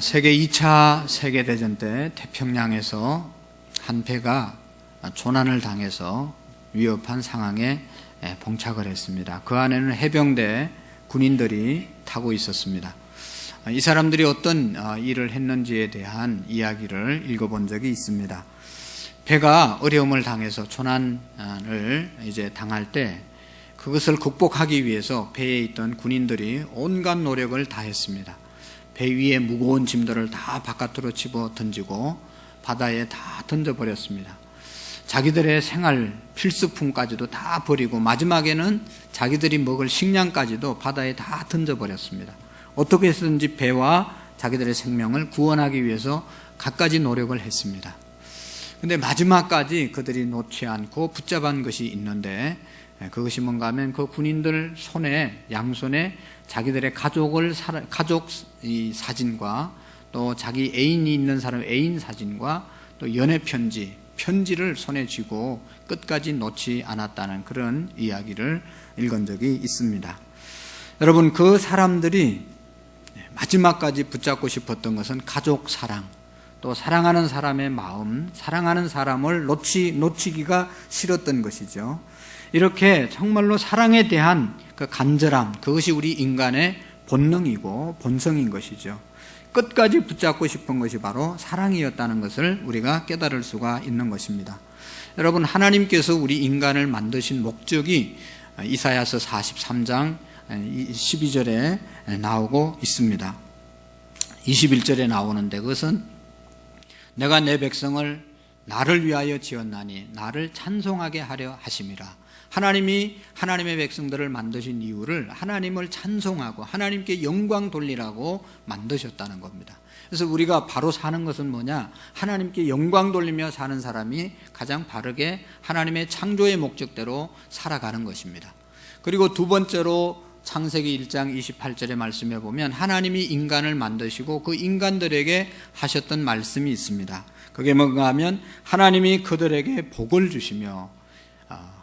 세계 2차 세계대전 때 태평양에서 한 배가 조난을 당해서 위협한 상황에 봉착을 했습니다. 그 안에는 해병대 군인들이 타고 있었습니다. 이 사람들이 어떤 일을 했는지에 대한 이야기를 읽어본 적이 있습니다. 배가 어려움을 당해서 조난을 당할 때 그것을 극복하기 위해서 배에 있던 군인들이 온갖 노력을 다했습니다. 배 위에 무거운 짐들을 다 바깥으로 집어 던지고 바다에 다 던져버렸습니다. 자기들의 생활 필수품까지도 다 버리고 마지막에는 자기들이 먹을 식량까지도 바다에 다 던져버렸습니다. 어떻게 해서든지 배와 자기들의 생명을 구원하기 위해서 갖가지 노력을 했습니다. 근데 마지막까지 그들이 놓지 않고 붙잡은 것이 있는데, 그것이 뭔가 하면 그 군인들 손에, 양손에 자기들의 가족 사진과 또 자기 애인이 있는 사람 애인 사진과 또 연애 편지를 손에 쥐고 끝까지 놓지 않았다는 그런 이야기를 읽은 적이 있습니다. 여러분, 그 사람들이 마지막까지 붙잡고 싶었던 것은 가족 사랑, 또 사랑하는 사람의 마음, 사랑하는 사람을 놓치기가 싫었던 것이죠. 이렇게 정말로 사랑에 대한 그 간절함, 그것이 우리 인간의 본능이고 본성인 것이죠. 끝까지 붙잡고 싶은 것이 바로 사랑이었다는 것을 우리가 깨달을 수가 있는 것입니다. 여러분, 하나님께서 우리 인간을 만드신 목적이 이사야서 43장 12절에 나오고 있습니다. 21절에 나오는데, 그것은 내가 내 백성을 나를 위하여 지었나니 나를 찬송하게 하려 하심이라. 하나님이 하나님의 백성들을 만드신 이유를 하나님을 찬송하고 하나님께 영광 돌리라고 만드셨다는 겁니다. 그래서 우리가 바로 사는 것은 뭐냐? 하나님께 영광 돌리며 사는 사람이 가장 바르게 하나님의 창조의 목적대로 살아가는 것입니다. 그리고 두 번째로 창세기 1장 28절의 말씀에 보면 하나님이 인간을 만드시고 그 인간들에게 하셨던 말씀이 있습니다. 그게 뭔가 하면 하나님이 그들에게 복을 주시며,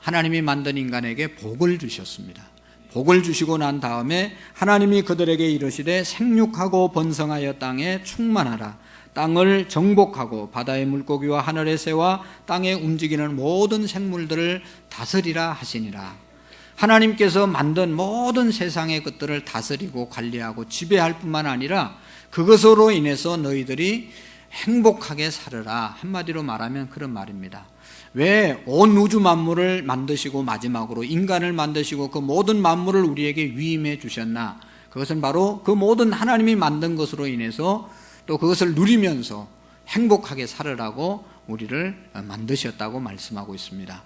하나님이 만든 인간에게 복을 주셨습니다. 복을 주시고 난 다음에 하나님이 그들에게 이르시되 생육하고 번성하여 땅에 충만하라. 땅을 정복하고 바다의 물고기와 하늘의 새와 땅에 움직이는 모든 생물들을 다스리라 하시니라. 하나님께서 만든 모든 세상의 것들을 다스리고 관리하고 지배할 뿐만 아니라 그것으로 인해서 너희들이 행복하게 살으라. 한마디로 말하면 그런 말입니다. 왜 온 우주 만물을 만드시고 마지막으로 인간을 만드시고 그 모든 만물을 우리에게 위임해 주셨나? 그것은 바로 그 모든 하나님이 만든 것으로 인해서 또 그것을 누리면서 행복하게 살으라고 우리를 만드셨다고 말씀하고 있습니다.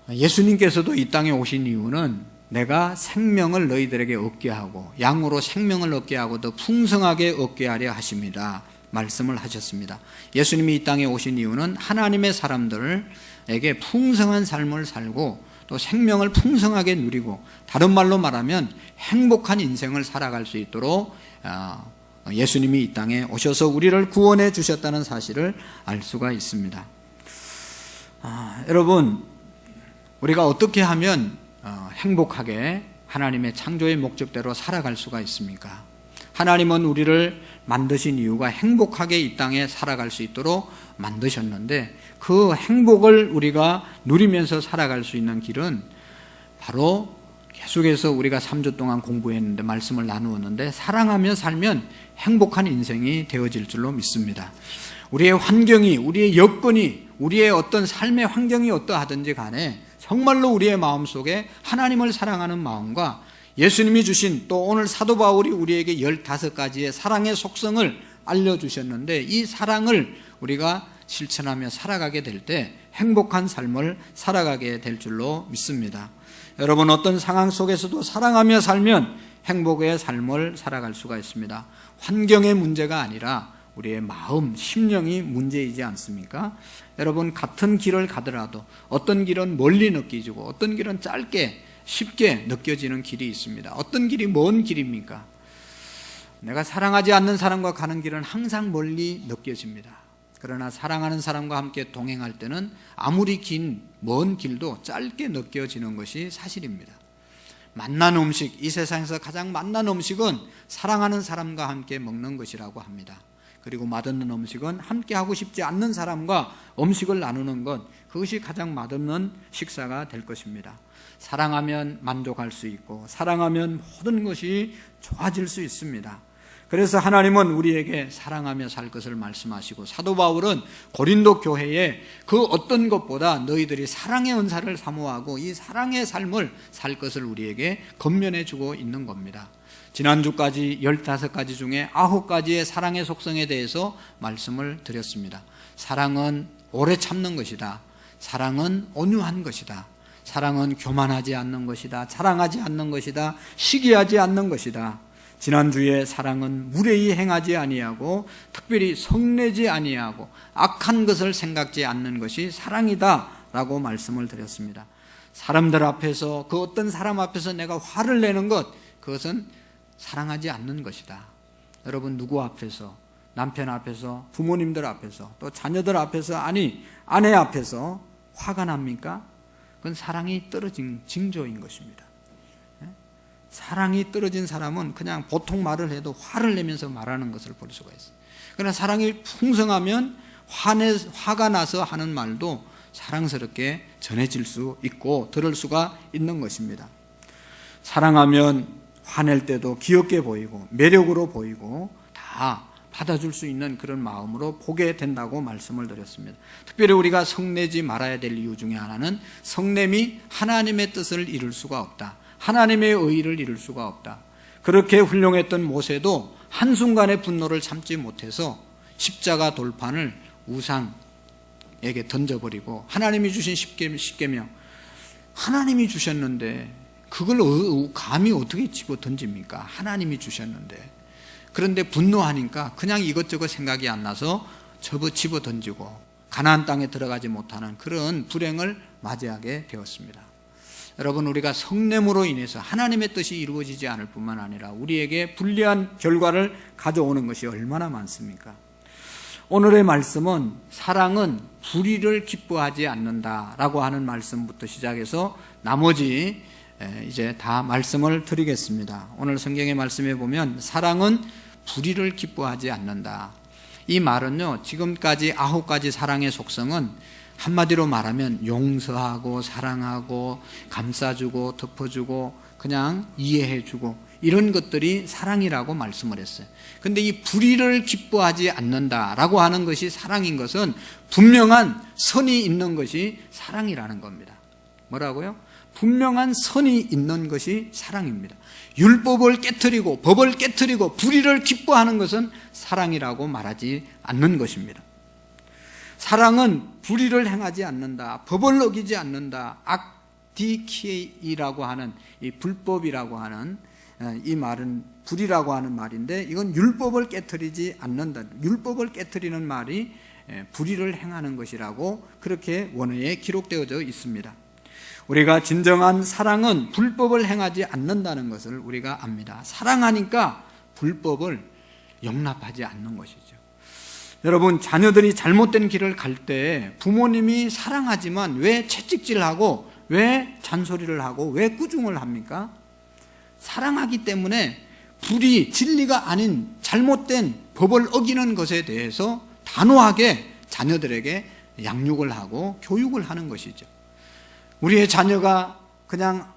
예수님께서도 이 땅에 오신 이유는 내가 생명을 너희들에게 얻게 하고 양으로 생명을 얻게 하고 더 풍성하게 얻게 하려 하십니다. 말씀을 하셨습니다. 예수님이 이 땅에 오신 이유는 하나님의 사람들에게 풍성한 삶을 살고 또 생명을 풍성하게 누리고, 다른 말로 말하면 행복한 인생을 살아갈 수 있도록 예수님이 이 땅에 오셔서 우리를 구원해 주셨다는 사실을 알 수가 있습니다. 여러분, 우리가 어떻게 하면 행복하게 하나님의 창조의 목적대로 살아갈 수가 있습니까? 하나님은 우리를 만드신 이유가 행복하게 이 땅에 살아갈 수 있도록 만드셨는데, 그 행복을 우리가 누리면서 살아갈 수 있는 길은 바로 계속해서 우리가 3주 동안 공부했는데 말씀을 나누었는데, 사랑하며 살면 행복한 인생이 되어질 줄로 믿습니다. 우리의 환경이, 우리의 여건이, 우리의 어떤 삶의 환경이 어떠하든지 간에 정말로 우리의 마음속에 하나님을 사랑하는 마음과 예수님이 주신, 또 오늘 사도 바울이 우리에게 15가지의 사랑의 속성을 알려주셨는데, 이 사랑을 우리가 실천하며 살아가게 될 때 행복한 삶을 살아가게 될 줄로 믿습니다. 여러분, 어떤 상황 속에서도 사랑하며 살면 행복의 삶을 살아갈 수가 있습니다. 환경의 문제가 아니라 우리의 마음, 심령이 문제이지 않습니까? 여러분, 같은 길을 가더라도 어떤 길은 멀리 느껴지고 어떤 길은 짧게 쉽게 느껴지는 길이 있습니다. 어떤 길이 먼 길입니까? 내가 사랑하지 않는 사람과 가는 길은 항상 멀리 느껴집니다. 그러나 사랑하는 사람과 함께 동행할 때는 아무리 긴 먼 길도 짧게 느껴지는 것이 사실입니다. 맛난 음식, 이 세상에서 가장 맛난 음식은 사랑하는 사람과 함께 먹는 것이라고 합니다. 그리고 맛없는 음식은 함께 하고 싶지 않는 사람과 음식을 나누는 것, 그것이 가장 맛없는 식사가 될 것입니다. 사랑하면 만족할 수 있고 사랑하면 모든 것이 좋아질 수 있습니다. 그래서 하나님은 우리에게 사랑하며 살 것을 말씀하시고, 사도 바울은 고린도 교회에 그 어떤 것보다 너희들이 사랑의 은사를 사모하고 이 사랑의 삶을 살 것을 우리에게 권면해 주고 있는 겁니다. 지난주까지 15가지 중에 9가지의 사랑의 속성에 대해서 말씀을 드렸습니다. 사랑은 오래 참는 것이다. 사랑은 온유한 것이다. 사랑은 교만하지 않는 것이다. 자랑하지 않는 것이다. 시기하지 않는 것이다. 지난주에 사랑은 무례히 행하지 아니하고 특별히 성내지 아니하고 악한 것을 생각지 않는 것이 사랑이다 라고 말씀을 드렸습니다. 사람들 앞에서, 그 어떤 사람 앞에서 내가 화를 내는 것, 그것은 사랑하지 않는 것이다. 여러분, 누구 앞에서, 남편 앞에서, 부모님들 앞에서, 또 자녀들 앞에서, 아니 아내 앞에서 화가 납니까? 그건 사랑이 떨어진 징조인 것입니다. 사랑이 떨어진 사람은 그냥 보통 말을 해도 화를 내면서 말하는 것을 볼 수가 있어요. 그러나 사랑이 풍성하면 화가 나서 하는 말도 사랑스럽게 전해질 수 있고 들을 수가 있는 것입니다. 사랑하면 화낼 때도 귀엽게 보이고 매력으로 보이고 다 받아줄 수 있는 그런 마음으로 보게 된다고 말씀을 드렸습니다. 특별히 우리가 성내지 말아야 될 이유 중에 하나는, 성냄이 하나님의 뜻을 이룰 수가 없다. 하나님의 의의를 이룰 수가 없다. 그렇게 훌륭했던 모세도 한순간의 분노를 참지 못해서 십자가 돌판을 우상에게 던져버리고, 하나님이 주신 십계명, 하나님이 주셨는데 그걸 감히 어떻게 집어 던집니까? 하나님이 주셨는데. 그런데 분노하니까 그냥 이것저것 생각이 안 나서 집어 던지고 가나안 땅에 들어가지 못하는 그런 불행을 맞이하게 되었습니다. 여러분, 우리가 성냄으로 인해서 하나님의 뜻이 이루어지지 않을 뿐만 아니라 우리에게 불리한 결과를 가져오는 것이 얼마나 많습니까? 오늘의 말씀은 사랑은 불의를 기뻐하지 않는다라고 하는 말씀부터 시작해서 나머지 이제 다 말씀을 드리겠습니다. 오늘 성경의 말씀에 보면 사랑은 불의를 기뻐하지 않는다. 이 말은요, 지금까지 9가지 사랑의 속성은 한마디로 말하면 용서하고 사랑하고 감싸주고 덮어주고 그냥 이해해주고 이런 것들이 사랑이라고 말씀을 했어요. 그런데 이 불의를 기뻐하지 않는다라고 하는 것이 사랑인 것은 분명한 선이 있는 것이 사랑이라는 겁니다. 뭐라고요? 분명한 선이 있는 것이 사랑입니다. 율법을 깨트리고 법을 깨트리고 불의를 기뻐하는 것은 사랑이라고 말하지 않는 것입니다. 사랑은 불의를 행하지 않는다, 법을 어기지 않는다, 악디키라고 하는 이 불법이라고 하는 이 말은 불이라고 하는 말인데, 이건 율법을 깨트리지 않는다. 율법을 깨트리는 말이 불의를 행하는 것이라고 그렇게 원어에 기록되어져 있습니다. 우리가 진정한 사랑은 불법을 행하지 않는다는 것을 우리가 압니다. 사랑하니까 불법을 용납하지 않는 것이죠. 여러분, 자녀들이 잘못된 길을 갈 때 부모님이 사랑하지만 왜 채찍질하고 왜 잔소리를 하고 왜 꾸중을 합니까? 사랑하기 때문에 불의, 진리가 아닌 잘못된 법을 어기는 것에 대해서 단호하게 자녀들에게 양육을 하고 교육을 하는 것이죠. 우리의 자녀가 그냥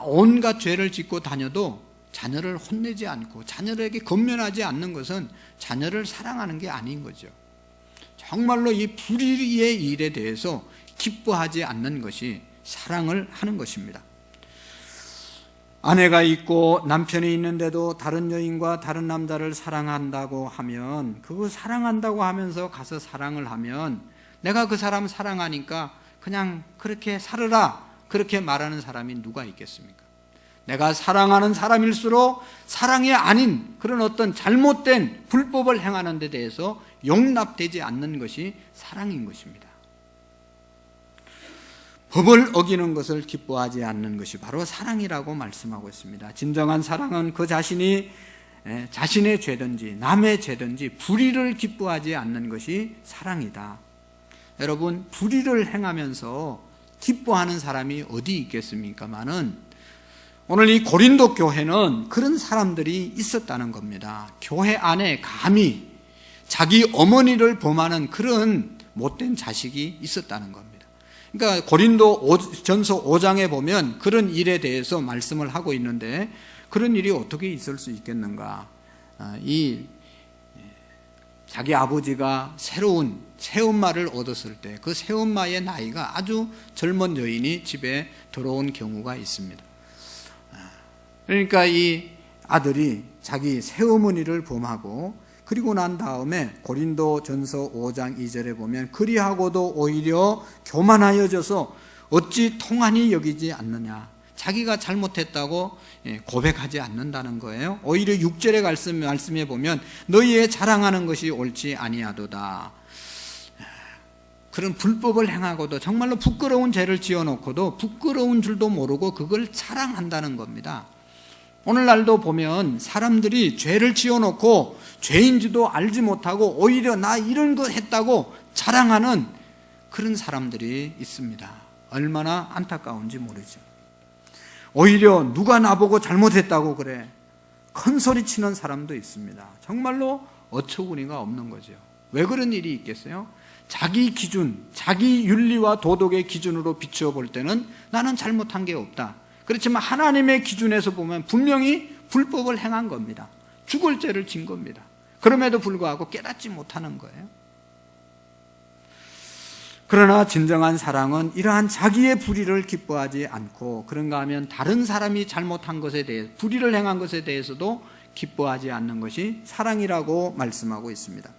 온갖 죄를 짓고 다녀도 자녀를 혼내지 않고 자녀에게 권면하지 않는 것은 자녀를 사랑하는 게 아닌 거죠. 정말로 이 불의의 일에 대해서 기뻐하지 않는 것이 사랑을 하는 것입니다. 아내가 있고 남편이 있는데도 다른 여인과 다른 남자를 사랑한다고 하면, 그거 사랑한다고 하면서 가서 사랑을 하면 내가 그 사람 사랑하니까 그냥 그렇게 살으라, 그렇게 말하는 사람이 누가 있겠습니까? 내가 사랑하는 사람일수록 사랑이 아닌 그런 어떤 잘못된 불법을 행하는 데 대해서 용납되지 않는 것이 사랑인 것입니다. 법을 어기는 것을 기뻐하지 않는 것이 바로 사랑이라고 말씀하고 있습니다. 진정한 사랑은 그 자신이 자신의 죄든지 남의 죄든지 불의를 기뻐하지 않는 것이 사랑이다. 여러분, 불의를 행하면서 기뻐하는 사람이 어디 있겠습니까마는 오늘 이 고린도 교회는 그런 사람들이 있었다는 겁니다. 교회 안에 감히 자기 어머니를 범하는 그런 못된 자식이 있었다는 겁니다. 그러니까 고린도 전서 5장에 보면 그런 일에 대해서 말씀을 하고 있는데, 그런 일이 어떻게 있을 수 있겠는가. 자기 아버지가 새로운 새엄마를 얻었을 때 그 새엄마의 나이가 아주 젊은 여인이 집에 들어온 경우가 있습니다. 그러니까 이 아들이 자기 새어머니를 범하고, 그리고 난 다음에 고린도 전서 5장 2절에 보면 그리하고도 오히려 교만하여져서 어찌 통한히 여기지 않느냐. 자기가 잘못했다고 고백하지 않는다는 거예요. 오히려 6절의 말씀에 보면 너희의 자랑하는 것이 옳지 아니하도다. 그런 불법을 행하고도 정말로 부끄러운 죄를 지어놓고도 부끄러운 줄도 모르고 그걸 자랑한다는 겁니다. 오늘날도 보면 사람들이 죄를 지어놓고 죄인지도 알지 못하고 오히려 나 이런 거 했다고 자랑하는 그런 사람들이 있습니다. 얼마나 안타까운지 모르죠. 오히려 누가 나보고 잘못했다고 그래 큰 소리 치는 사람도 있습니다. 정말로 어처구니가 없는 거죠. 왜 그런 일이 있겠어요? 자기 기준, 자기 윤리와 도덕의 기준으로 비추어 볼 때는 나는 잘못한 게 없다. 그렇지만 하나님의 기준에서 보면 분명히 불법을 행한 겁니다. 죽을 죄를 진 겁니다. 그럼에도 불구하고 깨닫지 못하는 거예요. 그러나 진정한 사랑은 이러한 자기의 불의를 기뻐하지 않고, 그런가 하면 다른 사람이 잘못한 것에 대해, 불의를 행한 것에 대해서도 기뻐하지 않는 것이 사랑이라고 말씀하고 있습니다.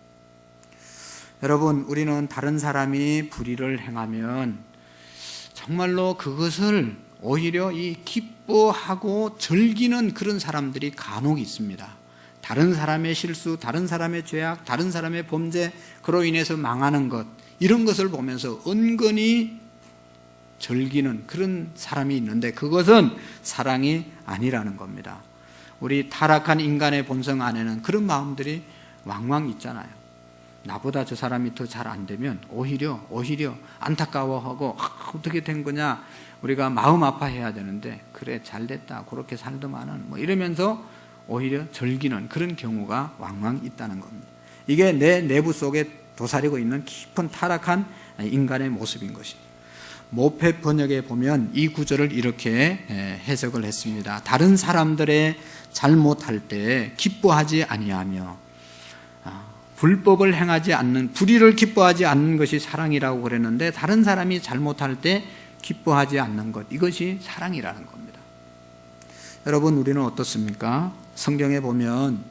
여러분, 우리는 다른 사람이 불의를 행하면 정말로 그것을 오히려 이 기뻐하고 즐기는 그런 사람들이 간혹 있습니다. 다른 사람의 실수, 다른 사람의 죄악, 다른 사람의 범죄, 그로 인해서 망하는 것, 이런 것을 보면서 은근히 즐기는 그런 사람이 있는데, 그것은 사랑이 아니라는 겁니다. 우리 타락한 인간의 본성 안에는 그런 마음들이 왕왕 있잖아요. 나보다 저 사람이 더 잘 안 되면 오히려 안타까워하고 어떻게 된 거냐, 우리가 마음 아파해야 되는데 그래 잘 됐다, 그렇게 살더만은 뭐 이러면서 오히려 즐기는 그런 경우가 왕왕 있다는 겁니다. 이게 내 내부 속에 도사리고 있는 깊은 타락한 인간의 모습인 것입니다. 모페 번역에 보면 이 구절을 이렇게 해석을 했습니다. 다른 사람들의 잘못할 때 기뻐하지 아니하며, 불법을 행하지 않는, 불의를 기뻐하지 않는 것이 사랑이라고 그랬는데, 다른 사람이 잘못할 때 기뻐하지 않는 것, 이것이 사랑이라는 겁니다. 여러분, 우리는 어떻습니까? 성경에 보면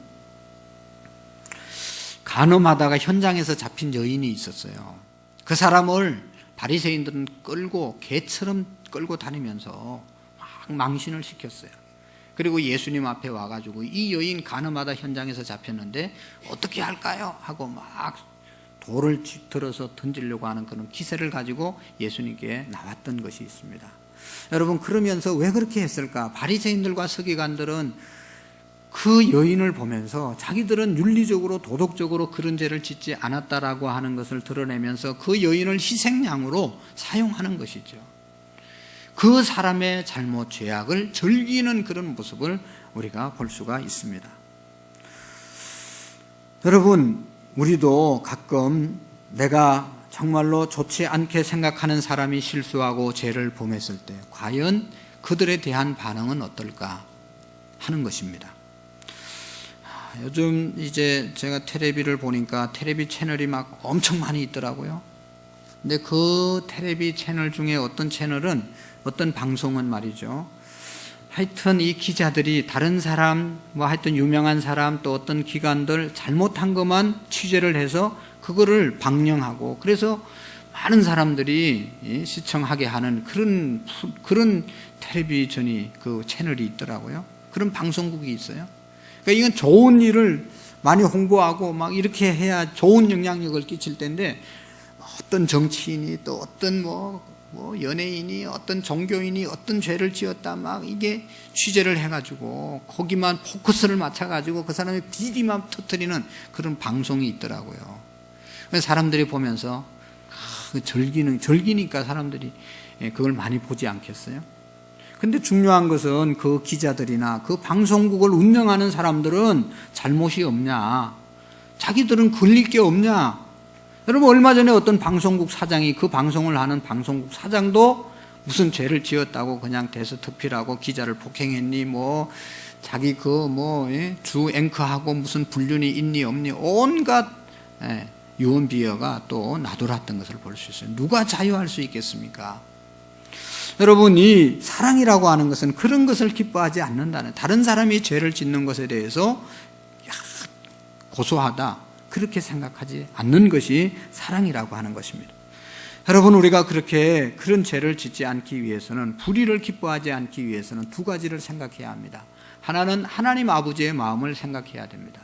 간음하다가 현장에서 잡힌 여인이 있었어요. 그 사람을 바리새인들은 끌고 개처럼 끌고 다니면서 막 망신을 시켰어요. 그리고 예수님 앞에 와가지고 이 여인 간음하다 현장에서 잡혔는데 어떻게 할까요? 하고 막 돌을 들어서 던지려고 하는 그런 기세를 가지고 예수님께 나왔던 것이 있습니다. 여러분, 그러면서 왜 그렇게 했을까? 바리새인들과 서기관들은 그 여인을 보면서 자기들은 윤리적으로 도덕적으로 그런 죄를 짓지 않았다라고 하는 것을 드러내면서 그 여인을 희생양으로 사용하는 것이죠. 그 사람의 잘못, 죄악을 즐기는 그런 모습을 우리가 볼 수가 있습니다. 여러분, 우리도 가끔 내가 정말로 좋지 않게 생각하는 사람이 실수하고 죄를 범했을 때 과연 그들에 대한 반응은 어떨까 하는 것입니다. 요즘 이제 제가 텔레비를 보니까 텔레비 채널이 막 엄청 많이 있더라고요. 근데 그 텔레비 채널 중에 어떤 방송은 말이죠, 하여튼 이 기자들이 다른 사람, 뭐 하여튼 유명한 사람, 또 어떤 기관들 잘못한 것만 취재를 해서 그거를 방영하고, 그래서 많은 사람들이 시청하게 하는 그런 텔레비전이, 그 채널이 있더라고요. 그런 방송국이 있어요. 그러니까 이건 좋은 일을 많이 홍보하고 막 이렇게 해야 좋은 영향력을 끼칠 텐데, 어떤 정치인이 또 어떤 뭐 연예인이, 어떤 종교인이 어떤 죄를 지었다 막 이게 취재를 해가지고 거기만 포커스를 맞춰가지고 그 사람의 비리만 터뜨리는 그런 방송이 있더라고요. 그래서 사람들이 보면서 즐기니까 사람들이 그걸 많이 보지 않겠어요? 근데 중요한 것은 그 기자들이나 그 방송국을 운영하는 사람들은 잘못이 없냐? 자기들은 걸릴 게 없냐? 여러분, 얼마 전에 어떤 방송국 사장이, 그 방송을 하는 방송국 사장도 무슨 죄를 지었다고 그냥 대서특필하고 기자를 폭행했니, 자기 주 앵커하고 무슨 불륜이 있니 없니, 온갖 유언비어가 또 나돌았던 것을 볼 수 있어요. 누가 자유할 수 있겠습니까? 여러분, 이 사랑이라고 하는 것은 그런 것을 기뻐하지 않는다는, 다른 사람이 죄를 짓는 것에 대해서 고소하다, 그렇게 생각하지 않는 것이 사랑이라고 하는 것입니다. 여러분, 우리가 그런 죄를 짓지 않기 위해서는, 불의를 기뻐하지 않기 위해서는 두 가지를 생각해야 합니다. 하나는 하나님 아버지의 마음을 생각해야 됩니다.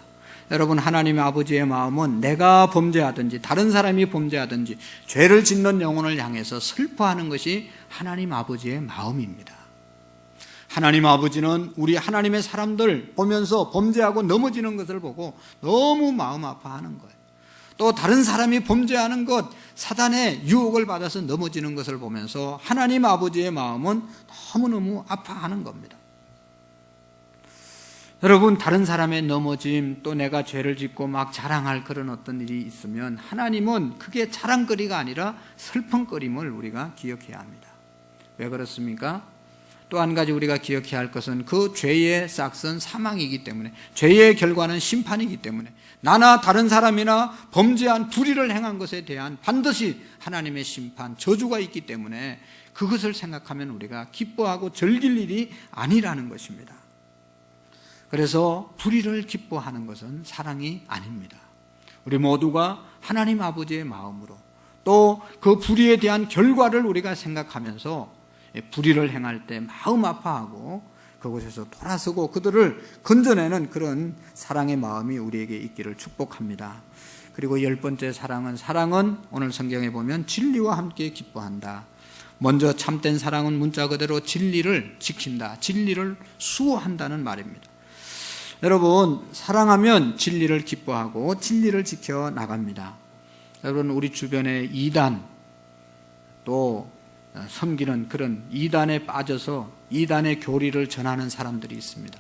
여러분, 하나님 아버지의 마음은 내가 범죄하든지 다른 사람이 범죄하든지 죄를 짓는 영혼을 향해서 슬퍼하는 것이 하나님 아버지의 마음입니다. 하나님 아버지는 우리 하나님의 사람들 보면서 범죄하고 넘어지는 것을 보고 너무 마음 아파하는 거예요. 또 다른 사람이 범죄하는 것, 사단의 유혹을 받아서 넘어지는 것을 보면서 하나님 아버지의 마음은 너무너무 아파하는 겁니다. 여러분, 다른 사람의 넘어짐, 또 내가 죄를 짓고 막 자랑할 그런 어떤 일이 있으면 하나님은 그게 자랑거리가 아니라 슬픔거림을 우리가 기억해야 합니다. 왜 그렇습니까? 또 한 가지 우리가 기억해야 할 것은 그 죄의 싹은 사망이기 때문에, 죄의 결과는 심판이기 때문에, 나나 다른 사람이나 범죄한 불의를 행한 것에 대한 반드시 하나님의 심판, 저주가 있기 때문에 그것을 생각하면 우리가 기뻐하고 즐길 일이 아니라는 것입니다. 그래서 불의를 기뻐하는 것은 사랑이 아닙니다. 우리 모두가 하나님 아버지의 마음으로, 또 그 불의에 대한 결과를 우리가 생각하면서 불의를 행할 때 마음 아파하고 그곳에서 돌아서고 그들을 건져내는 그런 사랑의 마음이 우리에게 있기를 축복합니다. 그리고 10번째 사랑은 오늘 성경에 보면 진리와 함께 기뻐한다. 먼저 참된 사랑은 문자 그대로 진리를 지킨다, 진리를 수호한다는 말입니다. 여러분, 사랑하면 진리를 기뻐하고 진리를 지켜나갑니다. 여러분, 우리 주변에 이단, 또 섬기는 그런 이단에 빠져서 이단의 교리를 전하는 사람들이 있습니다.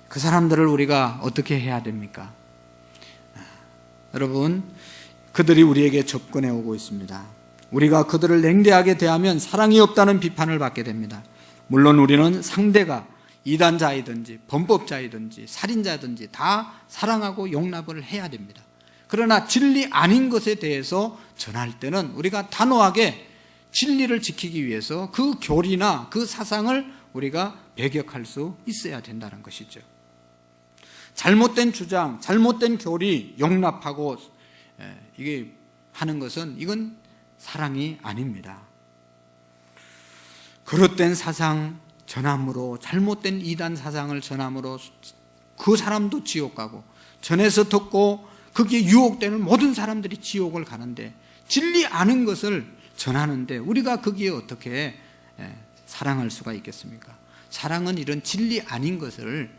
그 사람들을 우리가 어떻게 해야 됩니까? 여러분, 그들이 우리에게 접근해 오고 있습니다. 우리가 그들을 냉대하게 대하면 사랑이 없다는 비판을 받게 됩니다. 물론 우리는 상대가 이단자이든지 범법자이든지 살인자든지 다 사랑하고 용납을 해야 됩니다. 그러나 진리 아닌 것에 대해서 전할 때는 우리가 단호하게 진리를 지키기 위해서 그 교리나 그 사상을 우리가 배격할 수 있어야 된다는 것이죠. 잘못된 주장, 잘못된 교리 용납하고 이게 하는 것은, 이건 사랑이 아닙니다. 그릇된 사상 전함으로, 잘못된 이단 사상을 전함으로 그 사람도 지옥 가고, 전해서 듣고 거기에 유혹되는 모든 사람들이 지옥을 가는데, 진리 아닌 것을 전하는데 우리가 거기에 어떻게 사랑할 수가 있겠습니까? 사랑은 이런 진리 아닌 것을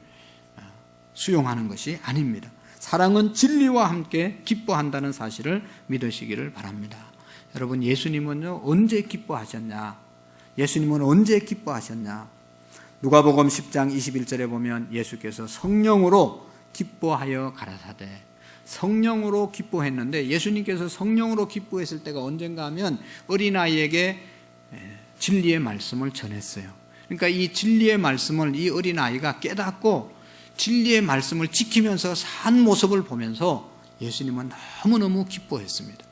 수용하는 것이 아닙니다. 사랑은 진리와 함께 기뻐한다는 사실을 믿으시기를 바랍니다. 여러분, 예수님은요, 언제 기뻐하셨냐? 예수님은 언제 기뻐하셨냐? 누가복음 10장 21절에 보면 예수께서 성령으로 기뻐하여 가라사대, 성령으로 기뻐했는데, 예수님께서 성령으로 기뻐했을 때가 언젠가 하면 어린아이에게 진리의 말씀을 전했어요. 그러니까 이 진리의 말씀을 이 어린아이가 깨닫고 진리의 말씀을 지키면서 산 모습을 보면서 예수님은 너무너무 기뻐했습니다.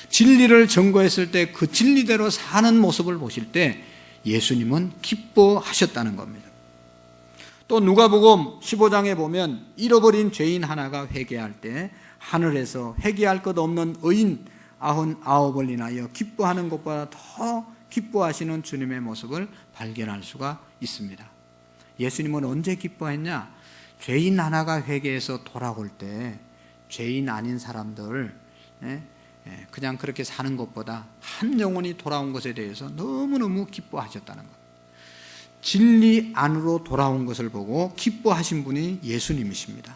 진리를 전거했을 때 그 진리대로 사는 모습을 보실 때 예수님은 기뻐하셨다는 겁니다. 또 누가복음 15장에 보면 잃어버린 죄인 하나가 회개할 때 하늘에서 회개할 것 없는 의인 99을 인하여 기뻐하는 것보다 더 기뻐하시는 주님의 모습을 발견할 수가 있습니다. 예수님은 언제 기뻐했냐? 죄인 하나가 회개해서 돌아올 때 죄인 아닌 사람들 그냥 그렇게 사는 것보다 한 영혼이 돌아온 것에 대해서 너무너무 기뻐하셨다는 것. 진리 안으로 돌아온 것을 보고 기뻐하신 분이 예수님이십니다.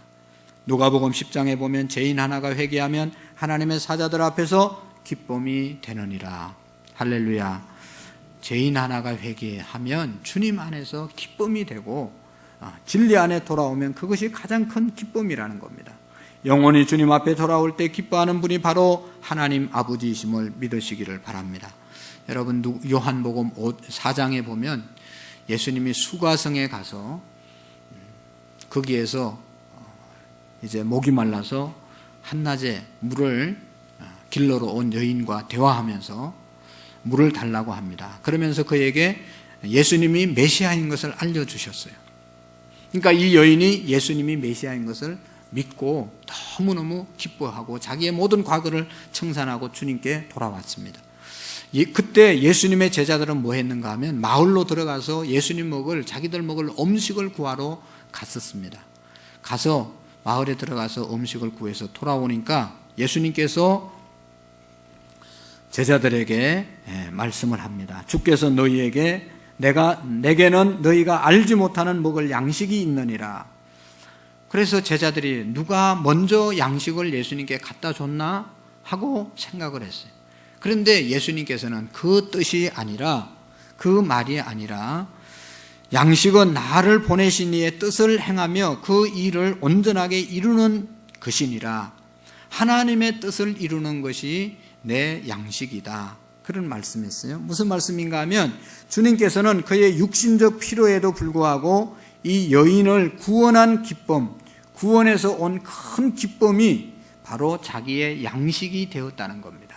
누가복음 10장에 보면 죄인 하나가 회개하면 하나님의 사자들 앞에서 기쁨이 되느니라. 할렐루야. 죄인 하나가 회개하면 주님 안에서 기쁨이 되고 진리 안에 돌아오면 그것이 가장 큰 기쁨이라는 겁니다. 영원히 주님 앞에 돌아올 때 기뻐하는 분이 바로 하나님 아버지이심을 믿으시기를 바랍니다. 여러분, 요한복음 4장에 보면 예수님이 수가성에 가서 거기에서 이제 목이 말라서 한낮에 물을 길러러 온 여인과 대화하면서 물을 달라고 합니다. 그러면서 그에게 예수님이 메시아인 것을 알려주셨어요. 그러니까 이 여인이 예수님이 메시아인 것을 믿고 너무너무 기뻐하고 자기의 모든 과거를 청산하고 주님께 돌아왔습니다. 그때 예수님의 제자들은 뭐 했는가 하면 마을로 들어가서 예수님 자기들 먹을 음식을 구하러 갔었습니다. 가서 마을에 들어가서 음식을 구해서 돌아오니까 예수님께서 제자들에게 말씀을 합니다. 주께서 너희에게 내게는 너희가 알지 못하는 먹을 양식이 있느니라. 그래서 제자들이 누가 먼저 양식을 예수님께 갖다 줬나 하고 생각을 했어요. 그런데 예수님께서는 그 뜻이 아니라, 그 말이 아니라 양식은 나를 보내신 이의 뜻을 행하며 그 일을 온전하게 이루는 것이니라. 하나님의 뜻을 이루는 것이 내 양식이다. 그런 말씀이었어요. 무슨 말씀인가 하면 주님께서는 그의 육신적 필요에도 불구하고 이 여인을 구원한 기쁨, 구원에서 온 큰 기쁨이 바로 자기의 양식이 되었다는 겁니다.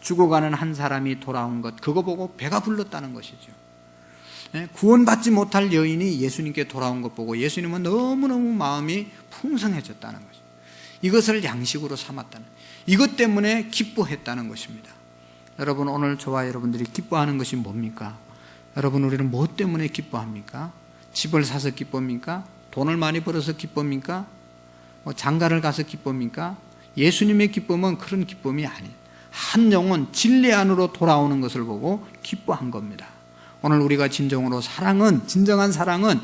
죽어가는 한 사람이 돌아온 것, 그거 보고 배가 불렀다는 것이죠. 구원받지 못할 여인이 예수님께 돌아온 것 보고 예수님은 너무너무 마음이 풍성해졌다는 것이죠. 이것을 양식으로 삼았다는, 이것 때문에 기뻐했다는 것입니다. 여러분, 오늘 저와 여러분들이 기뻐하는 것이 뭡니까? 여러분, 우리는 뭐 때문에 기뻐합니까? 집을 사서 기쁩니까? 돈을 많이 벌어서 기쁩니까? 장가를 가서 기쁩니까? 예수님의 기쁨은 그런 기쁨이 아니에요. 한 영혼 진리 안으로 돌아오는 것을 보고 기뻐한 겁니다. 오늘 우리가 진정한 사랑은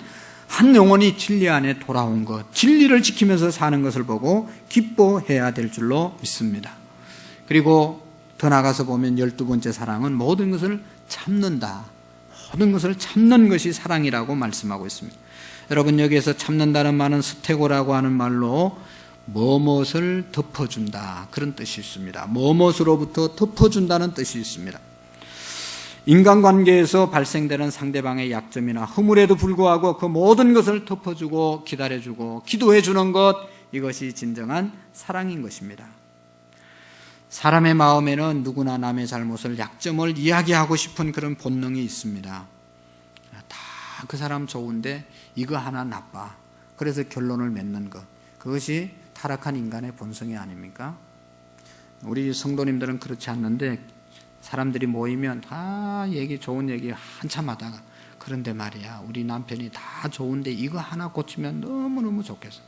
한 영혼이 진리 안에 돌아온 것, 진리를 지키면서 사는 것을 보고 기뻐해야 될 줄로 믿습니다. 그리고 더 나가서 보면 12번째 사랑은 모든 것을 참는다. 모든 것을 참는 것이 사랑이라고 말씀하고 있습니다. 여러분, 여기에서 참는다는 말은 스테고라고 하는 말로 무엇을 덮어준다, 그런 뜻이 있습니다. 무엇으로부터 덮어준다는 뜻이 있습니다. 인간관계에서 발생되는 상대방의 약점이나 허물에도 불구하고 그 모든 것을 덮어주고 기다려주고 기도해주는 것, 이것이 진정한 사랑인 것입니다. 사람의 마음에는 누구나 남의 잘못을, 약점을 이야기하고 싶은 그런 본능이 있습니다. 다 그 사람 좋은데 이거 하나 나빠. 그래서 결론을 맺는 것, 그것이 타락한 인간의 본성이 아닙니까? 우리 성도님들은 그렇지 않는데 사람들이 모이면 다 좋은 얘기 한참 하다가, 그런데 말이야, 우리 남편이 다 좋은데 이거 하나 고치면 너무너무 좋겠어.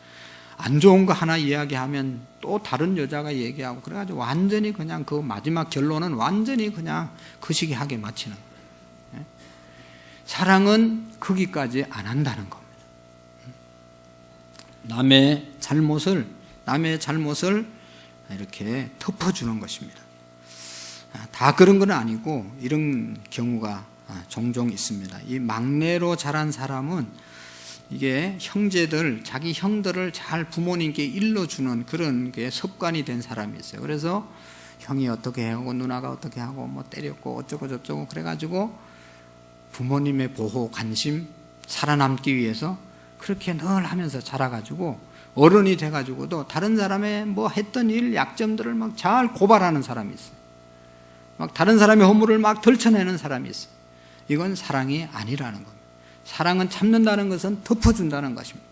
안 좋은 거 하나 이야기하면 또 다른 여자가 얘기하고, 그래가지고 완전히 그냥 그 마지막 결론은 완전히 그냥 거시기하게 마치는 거예요. 사랑은 거기까지 안 한다는 겁니다. 남의 잘못을 이렇게 덮어주는 것입니다. 다 그런 건 아니고 이런 경우가 종종 있습니다. 이 막내로 자란 사람은 이게 자기 형들을 잘 부모님께 일러주는 그런 게 습관이 된 사람이 있어요. 그래서 형이 어떻게 하고 누나가 어떻게 하고 뭐 때렸고 어쩌고 저쩌고 그래가지고 부모님의 보호, 관심, 살아남기 위해서 그렇게 늘 하면서 자라가지고 어른이 돼가지고도 다른 사람의 뭐 했던 일, 약점들을 막 잘 고발하는 사람이 있어요. 막 다른 사람의 허물을 막 덜쳐내는 사람이 있어요. 이건 사랑이 아니라는 겁니다. 사랑은 참는다는 것은 덮어준다는 것입니다.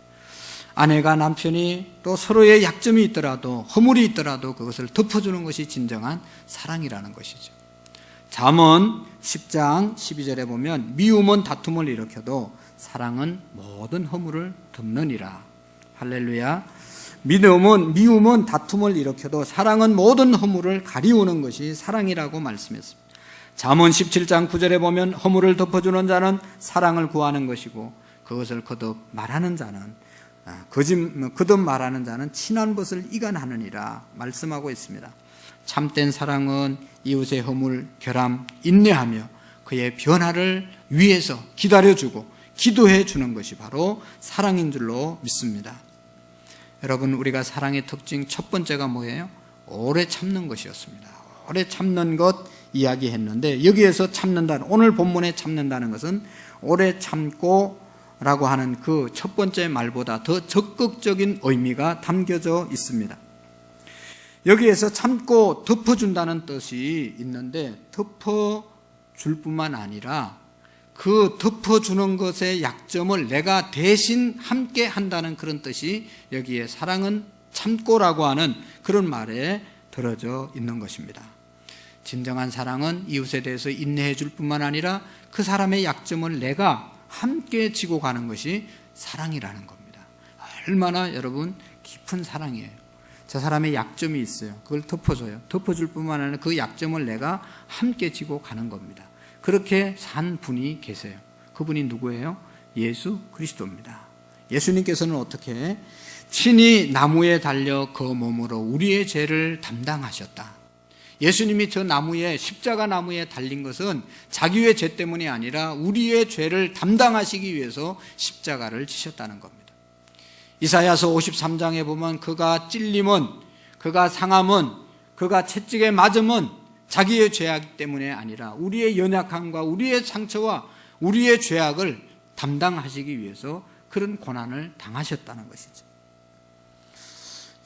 아내가 남편이 또 서로의 약점이 있더라도, 허물이 있더라도 그것을 덮어주는 것이 진정한 사랑이라는 것이죠. 잠언 10장 12절에 보면 미움은 다툼을 일으켜도 사랑은 모든 허물을 덮느니라. 할렐루야. 미움은 다툼을 일으켜도 사랑은 모든 허물을 가리우는 것이 사랑이라고 말씀했습니다. 잠언 17장 9절에 보면 허물을 덮어주는 자는 사랑을 구하는 것이고 그것을 거듭 말하는 자는 친한 것을 이간하느니라 말씀하고 있습니다. 참된 사랑은 이웃의 허물, 결함, 인내하며 그의 변화를 위해서 기다려주고 기도해 주는 것이 바로 사랑인 줄로 믿습니다. 여러분, 우리가 사랑의 특징 첫 번째가 뭐예요? 오래 참는 것이었습니다. 오래 참는 것 이야기했는데, 여기에서 참는다는, 오늘 본문에 참는다는 것은 오래 참고 라고 하는 그 첫 번째 말보다 더 적극적인 의미가 담겨져 있습니다. 여기에서 참고 덮어준다는 뜻이 있는데, 덮어줄 뿐만 아니라 그 덮어주는 것의 약점을 내가 대신 함께 한다는 그런 뜻이 여기에 사랑은 참고라고 하는 그런 말에 들어져 있는 것입니다. 진정한 사랑은 이웃에 대해서 인내해 줄 뿐만 아니라 그 사람의 약점을 내가 함께 지고 가는 것이 사랑이라는 겁니다. 얼마나 여러분 깊은 사랑이에요. 저 사람의 약점이 있어요. 그걸 덮어줘요. 덮어줄 뿐만 아니라 그 약점을 내가 함께 지고 가는 겁니다. 그렇게 산 분이 계세요. 그분이 누구예요? 예수 그리스도입니다. 예수님께서는 어떻게 친히 나무에 달려 그 몸으로 우리의 죄를 담당하셨다. 예수님이 저 나무에, 십자가 나무에 달린 것은 자기의 죄 때문이 아니라 우리의 죄를 담당하시기 위해서 십자가를 지셨다는 겁니다. 이사야서 53장에 보면 그가 찔림은, 그가 상함은, 그가 채찍에 맞음은 자기의 죄악 때문에 아니라 우리의 연약함과 우리의 상처와 우리의 죄악을 담당하시기 위해서 그런 고난을 당하셨다는 것이죠.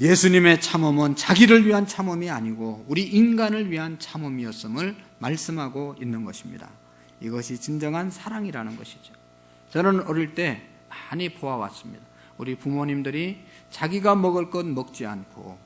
예수님의 참음은 자기를 위한 참음이 아니고 우리 인간을 위한 참음이었음을 말씀하고 있는 것입니다. 이것이 진정한 사랑이라는 것이죠. 저는 어릴 때 많이 보아왔습니다. 우리 부모님들이 자기가 먹을 것 먹지 않고,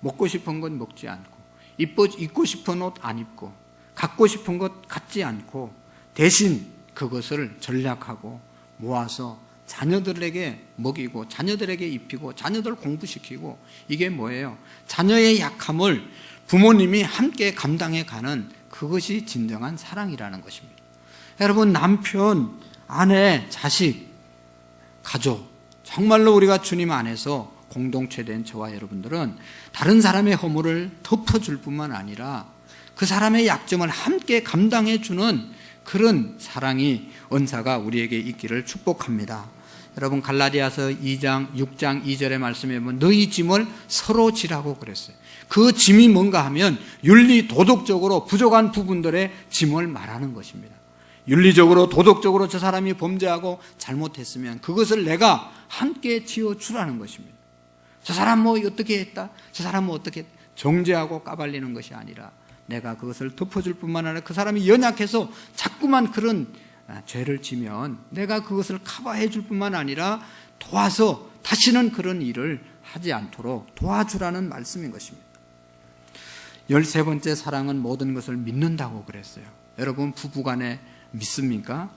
먹고 싶은 것 먹지 않고, 입고 싶은 옷 안 입고, 갖고 싶은 것 갖지 않고, 대신 그것을 전략하고 모아서 자녀들에게 먹이고, 자녀들에게 입히고, 자녀들 공부시키고, 이게 뭐예요? 자녀의 약함을 부모님이 함께 감당해 가는 그것이 진정한 사랑이라는 것입니다. 여러분, 남편, 아내, 자식, 가족, 정말로 우리가 주님 안에서 공동체된 저와 여러분들은 다른 사람의 허물을 덮어줄 뿐만 아니라 그 사람의 약점을 함께 감당해 주는 그런 사랑이, 은사가 우리에게 있기를 축복합니다. 여러분, 갈라디아서 2장 6장 2절의 말씀에 보면 너희 짐을 서로 지라고 그랬어요. 그 짐이 뭔가 하면 윤리 도덕적으로 부족한 부분들의 짐을 말하는 것입니다. 윤리적으로 도덕적으로 저 사람이 범죄하고 잘못했으면 그것을 내가 함께 지어주라는 것입니다. 저 사람 뭐 어떻게 했다, 저 사람 뭐 어떻게 했다, 정죄하고 까발리는 것이 아니라 내가 그것을 덮어줄 뿐만 아니라 그 사람이 연약해서 자꾸만 그런 죄를 지면 내가 그것을 커버해 줄 뿐만 아니라 도와서 다시는 그런 일을 하지 않도록 도와주라는 말씀인 것입니다. 13번째 사랑은 모든 것을 믿는다고 그랬어요. 여러분, 부부간에 믿습니까?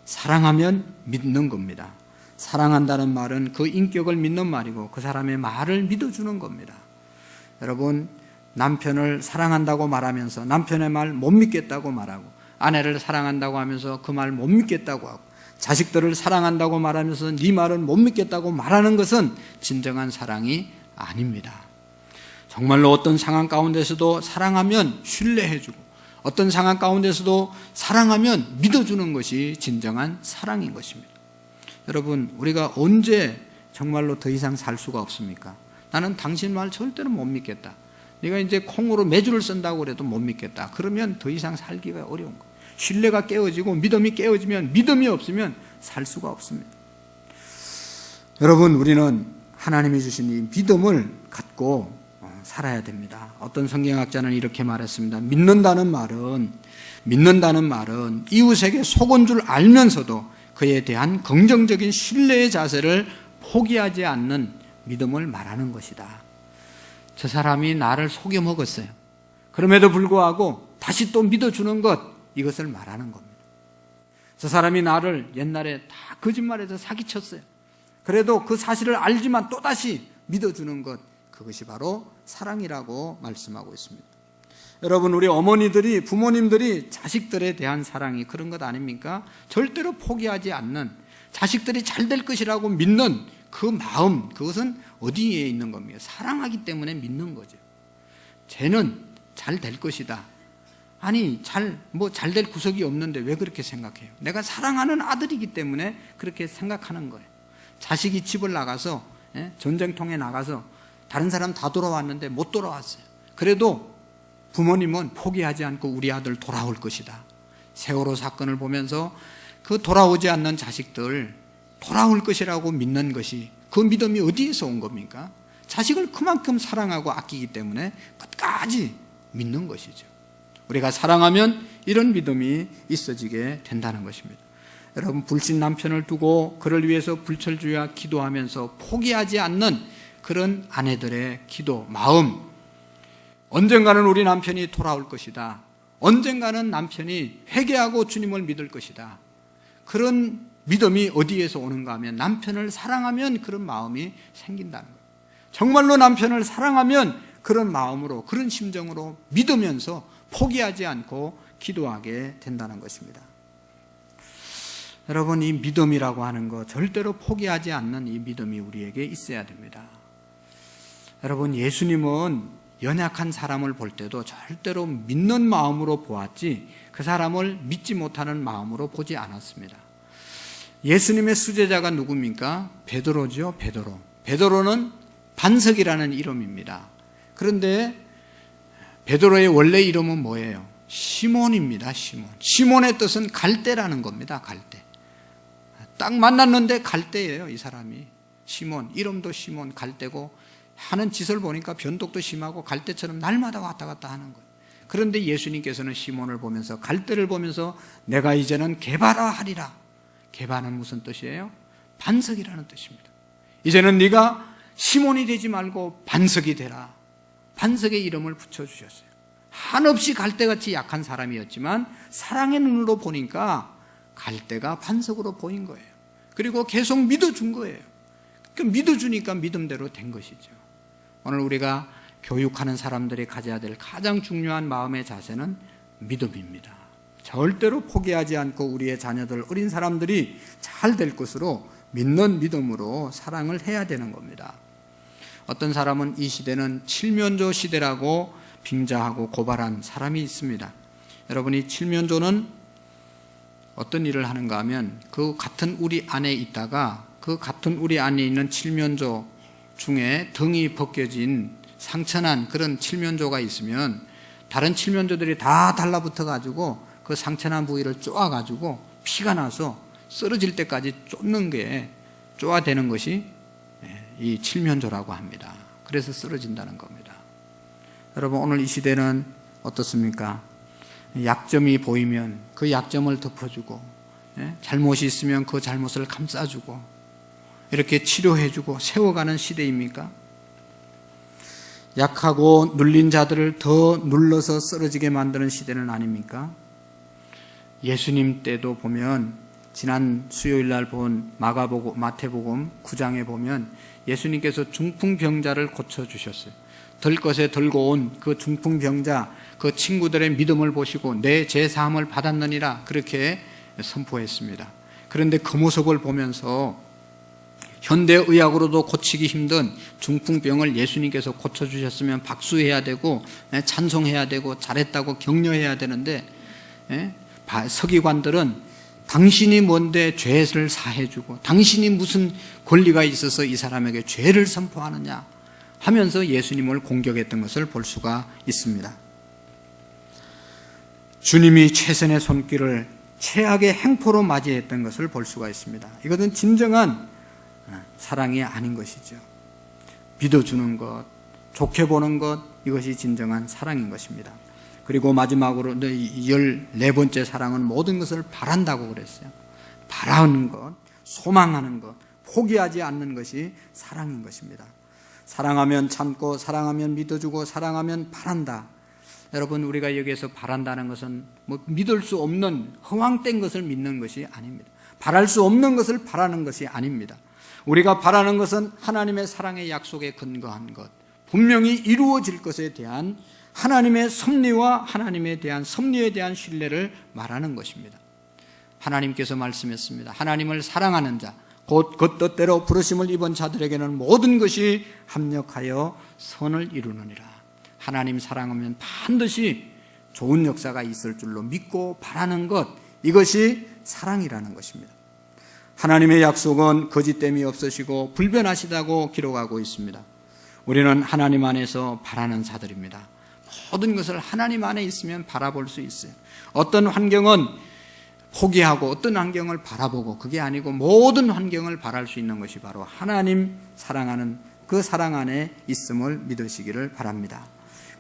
사랑하면 믿는 겁니다. 사랑한다는 말은 그 인격을 믿는 말이고 그 사람의 말을 믿어주는 겁니다. 여러분, 남편을 사랑한다고 말하면서 남편의 말 못 믿겠다고 말하고, 아내를 사랑한다고 하면서 그 말 못 믿겠다고 하고, 자식들을 사랑한다고 말하면서 네 말은 못 믿겠다고 말하는 것은 진정한 사랑이 아닙니다. 정말로 어떤 상황 가운데서도 사랑하면 신뢰해주고, 어떤 상황 가운데서도 사랑하면 믿어주는 것이 진정한 사랑인 것입니다. 여러분, 우리가 언제 정말로 더 이상 살 수가 없습니까? 나는 당신 말 절대로 못 믿겠다. 네가 이제 콩으로 매주를 쓴다고 그래도 못 믿겠다. 그러면 더 이상 살기가 어려운 거예요. 신뢰가 깨어지고 믿음이 깨어지면, 믿음이 없으면 살 수가 없습니다. 여러분, 우리는 하나님이 주신 이 믿음을 갖고 살아야 됩니다. 어떤 성경학자는 이렇게 말했습니다. 믿는다는 말은 이웃에게 속은 줄 알면서도 그에 대한 긍정적인 신뢰의 자세를 포기하지 않는 믿음을 말하는 것이다. 저 사람이 나를 속여 먹었어요. 그럼에도 불구하고 다시 또 믿어주는 것, 이것을 말하는 겁니다. 저 사람이 나를 옛날에 다 거짓말해서 사기쳤어요. 그래도 그 사실을 알지만 또다시 믿어주는 것, 그것이 바로 사랑이라고 말씀하고 있습니다. 여러분, 우리 어머니들이, 부모님들이 자식들에 대한 사랑이 그런 것 아닙니까? 절대로 포기하지 않는, 자식들이 잘 될 것이라고 믿는 그 마음, 그것은 어디에 있는 겁니까? 사랑하기 때문에 믿는 거죠. 쟤는 잘 될 것이다. 아니 잘 될 구석이 없는데 왜 그렇게 생각해요? 내가 사랑하는 아들이기 때문에 그렇게 생각하는 거예요. 자식이 집을 나가서 전쟁통에 나가서 다른 사람 다 돌아왔는데 못 돌아왔어요. 그래도 부모님은 포기하지 않고 우리 아들 돌아올 것이다. 세월호 사건을 보면서 그 돌아오지 않는 자식들 돌아올 것이라고 믿는 것이, 그 믿음이 어디에서 온 겁니까? 자식을 그만큼 사랑하고 아끼기 때문에 끝까지 믿는 것이죠. 우리가 사랑하면 이런 믿음이 있어지게 된다는 것입니다. 여러분, 불신 남편을 두고 그를 위해서 불철주야 기도하면서 포기하지 않는 그런 아내들의 기도, 마음, 언젠가는 우리 남편이 돌아올 것이다. 언젠가는 남편이 회개하고 주님을 믿을 것이다. 그런 믿음이 어디에서 오는가 하면 남편을 사랑하면 그런 마음이 생긴다는 거예요. 정말로 남편을 사랑하면 그런 마음으로, 그런 심정으로 믿으면서 포기하지 않고 기도하게 된다는 것입니다. 여러분, 이 믿음이라고 하는 거, 절대로 포기하지 않는 이 믿음이 우리에게 있어야 됩니다. 여러분, 예수님은 연약한 사람을 볼 때도 절대로 믿는 마음으로 보았지 그 사람을 믿지 못하는 마음으로 보지 않았습니다. 예수님의 수제자가 누굽니까? 베드로죠. 베드로는 반석이라는 이름입니다. 그런데 베드로의 원래 이름은 뭐예요? 시몬입니다. 시몬의 뜻은 갈대라는 겁니다. 갈대. 딱 만났는데 갈대예요, 이 사람이. 시몬, 이름도 시몬, 갈대고, 하는 짓을 보니까 변덕도 심하고 갈대처럼 날마다 왔다 갔다 하는 거예요. 그런데 예수님께서는 시몬을 보면서, 갈대를 보면서 내가 이제는 게바라 하리라. 게바는 무슨 뜻이에요? 반석이라는 뜻입니다. 이제는 네가 시몬이 되지 말고 반석이 되라. 반석의 이름을 붙여주셨어요. 한없이 갈대같이 약한 사람이었지만 사랑의 눈으로 보니까 갈대가 반석으로 보인 거예요. 그리고 계속 믿어준 거예요. 믿어주니까 믿음대로 된 것이죠. 오늘 우리가 교육하는 사람들이 가져야 될 가장 중요한 마음의 자세는 믿음입니다. 절대로 포기하지 않고 우리의 자녀들, 어린 사람들이 잘 될 것으로 믿는 믿음으로 사랑을 해야 되는 겁니다. 어떤 사람은 이 시대는 칠면조 시대라고 빙자하고 고발한 사람이 있습니다. 여러분이 칠면조는 어떤 일을 하는가 하면 그 같은 우리 안에 있다가 그 같은 우리 안에 있는 칠면조 중에 등이 벗겨진 상처난 그런 칠면조가 있으면 다른 칠면조들이 다 달라붙어 가지고 그 상처난 부위를 쪼아 가지고 피가 나서 쓰러질 때까지 쪼아대는 것이 이 칠면조라고 합니다. 그래서 쓰러진다는 겁니다. 여러분, 오늘 이 시대는 어떻습니까? 약점이 보이면 그 약점을 덮어주고, 잘못이 있으면 그 잘못을 감싸주고, 이렇게 치료해주고 세워가는 시대입니까? 약하고 눌린 자들을 더 눌러서 쓰러지게 만드는 시대는 아닙니까? 예수님 때도 보면, 지난 수요일 날 본 마태복음 9장에 보면 예수님께서 중풍병자를 고쳐주셨어요. 들것에 들고 온 그 중풍병자, 그 친구들의 믿음을 보시고 내 제사함을 받았느니라 그렇게 선포했습니다. 그런데 그 모습을 보면서 현대의학으로도 고치기 힘든 중풍병을 예수님께서 고쳐주셨으면 박수해야 되고 찬송해야 되고 잘했다고 격려해야 되는데, 서기관들은 당신이 뭔데 죄를 사해주고 당신이 무슨 권리가 있어서 이 사람에게 죄를 선포하느냐 하면서 예수님을 공격했던 것을 볼 수가 있습니다. 주님이 최선의 손길을 최악의 행포로 맞이했던 것을 볼 수가 있습니다. 이것은 진정한 사랑이 아닌 것이죠. 믿어주는 것, 좋게 보는 것, 이것이 진정한 사랑인 것입니다. 그리고 마지막으로 14번째 사랑은 모든 것을 바란다고 그랬어요. 바라는 것, 소망하는 것, 포기하지 않는 것이 사랑인 것입니다. 사랑하면 참고, 사랑하면 믿어주고, 사랑하면 바란다. 여러분, 우리가 여기에서 바란다는 것은 믿을 수 없는 허황된 것을 믿는 것이 아닙니다. 바랄 수 없는 것을 바라는 것이 아닙니다. 우리가 바라는 것은 하나님의 사랑의 약속에 근거한 것, 분명히 이루어질 것에 대한 하나님의 섭리와 하나님에 대한 섭리에 대한 신뢰를 말하는 것입니다. 하나님께서 말씀했습니다. 하나님을 사랑하는 자, 곧 그 뜻대로 부르심을 입은 자들에게는 모든 것이 합력하여 선을 이루느니라. 하나님 사랑하면 반드시 좋은 역사가 있을 줄로 믿고 바라는 것, 이것이 사랑이라는 것입니다. 하나님의 약속은 거짓됨이 없으시고 불변하시다고 기록하고 있습니다. 우리는 하나님 안에서 바라는 자들입니다. 모든 것을 하나님 안에 있으면 바라볼 수 있어요. 어떤 환경은 포기하고 어떤 환경을 바라보고, 그게 아니고 모든 환경을 바랄 수 있는 것이 바로 하나님 사랑하는 그 사랑 안에 있음을 믿으시기를 바랍니다.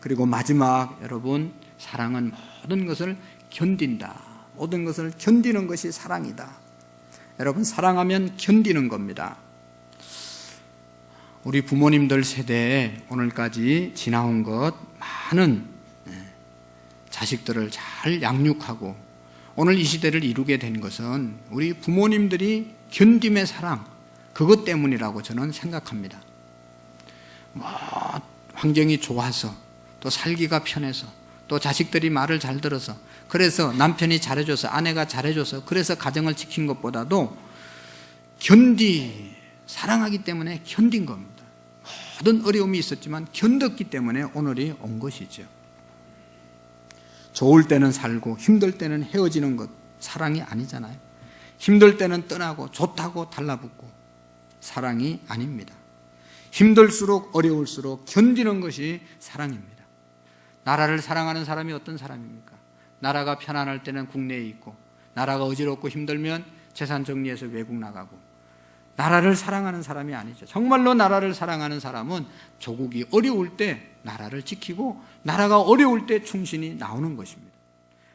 그리고 마지막, 여러분, 사랑은 모든 것을 견딘다. 모든 것을 견디는 것이 사랑이다. 여러분, 사랑하면 견디는 겁니다. 우리 부모님들 세대에 오늘까지 지나온 것, 많은 자식들을 잘 양육하고 오늘 이 시대를 이루게 된 것은 우리 부모님들이 견딤의 사랑, 그것 때문이라고 저는 생각합니다. 환경이 좋아서, 또 살기가 편해서, 또 자식들이 말을 잘 들어서, 그래서 남편이 잘해줘서, 아내가 잘해줘서, 그래서 가정을 지킨 것보다도 사랑하기 때문에 견딘 겁니다. 모든 어려움이 있었지만 견뎠기 때문에 오늘이 온 것이죠. 좋을 때는 살고 힘들 때는 헤어지는 것, 사랑이 아니잖아요. 힘들 때는 떠나고 좋다고 달라붙고, 사랑이 아닙니다. 힘들수록 어려울수록 견디는 것이 사랑입니다. 나라를 사랑하는 사람이 어떤 사람입니까? 나라가 편안할 때는 국내에 있고, 나라가 어지럽고 힘들면 재산 정리해서 외국 나가고, 나라를 사랑하는 사람이 아니죠. 정말로 나라를 사랑하는 사람은 조국이 어려울 때 나라를 지키고, 나라가 어려울 때 충신이 나오는 것입니다.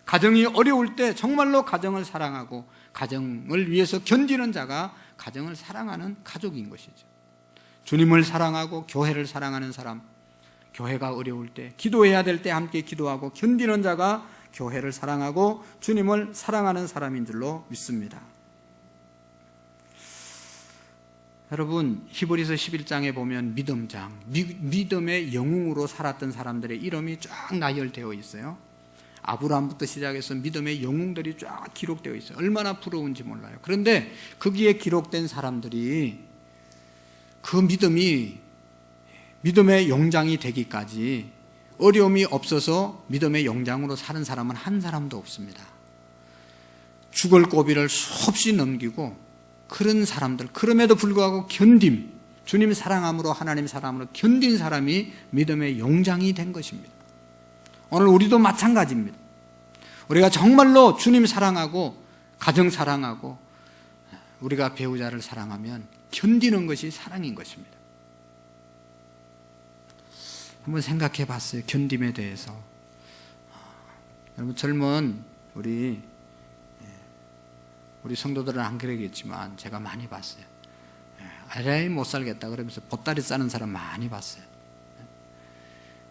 가정이 어려울 때 정말로 가정을 사랑하고 가정을 위해서 견디는 자가 가정을 사랑하는 가족인 것이죠. 주님을 사랑하고 교회를 사랑하는 사람, 교회가 어려울 때, 기도해야 될 때 함께 기도하고 견디는 자가 교회를 사랑하고 주님을 사랑하는 사람인 줄로 믿습니다. 여러분, 히브리서 11장에 보면 믿음의 영웅으로 살았던 사람들의 이름이 쫙 나열되어 있어요. 아브라함부터 시작해서 믿음의 영웅들이 쫙 기록되어 있어요. 얼마나 부러운지 몰라요. 그런데 거기에 기록된 사람들이 그 믿음의 용장이 되기까지 어려움이 없어서 믿음의 용장으로 사는 사람은 한 사람도 없습니다. 죽을 고비를 수없이 넘기고, 그런 사람들, 그럼에도 불구하고 주님 사랑함으로, 하나님 사랑함으로 견딘 사람이 믿음의 용장이 된 것입니다. 오늘 우리도 마찬가지입니다. 우리가 정말로 주님 사랑하고 가정 사랑하고 우리가 배우자를 사랑하면 견디는 것이 사랑인 것입니다. 한번 생각해 봤어요. 견딤에 대해서. 여러분, 젊은 우리 성도들은 안 그러겠지만 제가 많이 봤어요. 아이 못 살겠다 그러면서 보따리 싸는 사람 많이 봤어요.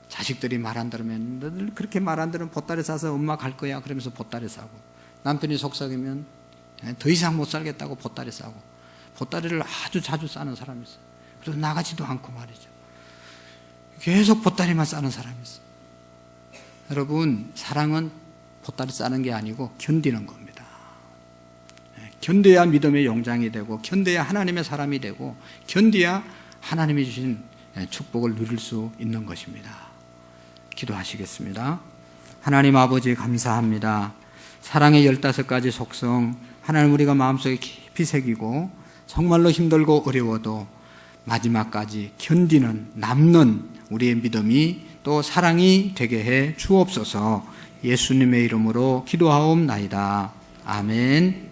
자식들이 말 안 들으면, 너들 그렇게 말 안 들으면 보따리 싸서 엄마 갈 거야 그러면서 보따리 싸고, 남편이 속삭이면 더 이상 못 살겠다고 보따리 싸고, 보따리를 아주 자주 싸는 사람이 있어요. 그래서 나가지도 않고 말이죠. 계속 보따리만 싸는 사람이 있어요. 여러분, 사랑은 보따리 싸는 게 아니고 견디는 겁니다. 견뎌야 믿음의 용장이 되고, 견뎌야 하나님의 사람이 되고, 견뎌야 하나님이 주신 축복을 누릴 수 있는 것입니다. 기도하시겠습니다. 하나님 아버지, 감사합니다. 사랑의 15가지 속성, 하나님 우리가 마음속에 깊이 새기고 정말로 힘들고 어려워도 마지막까지 견디는, 남는 우리의 믿음이 또 사랑이 되게 해 주옵소서. 예수님의 이름으로 기도하옵나이다. 아멘.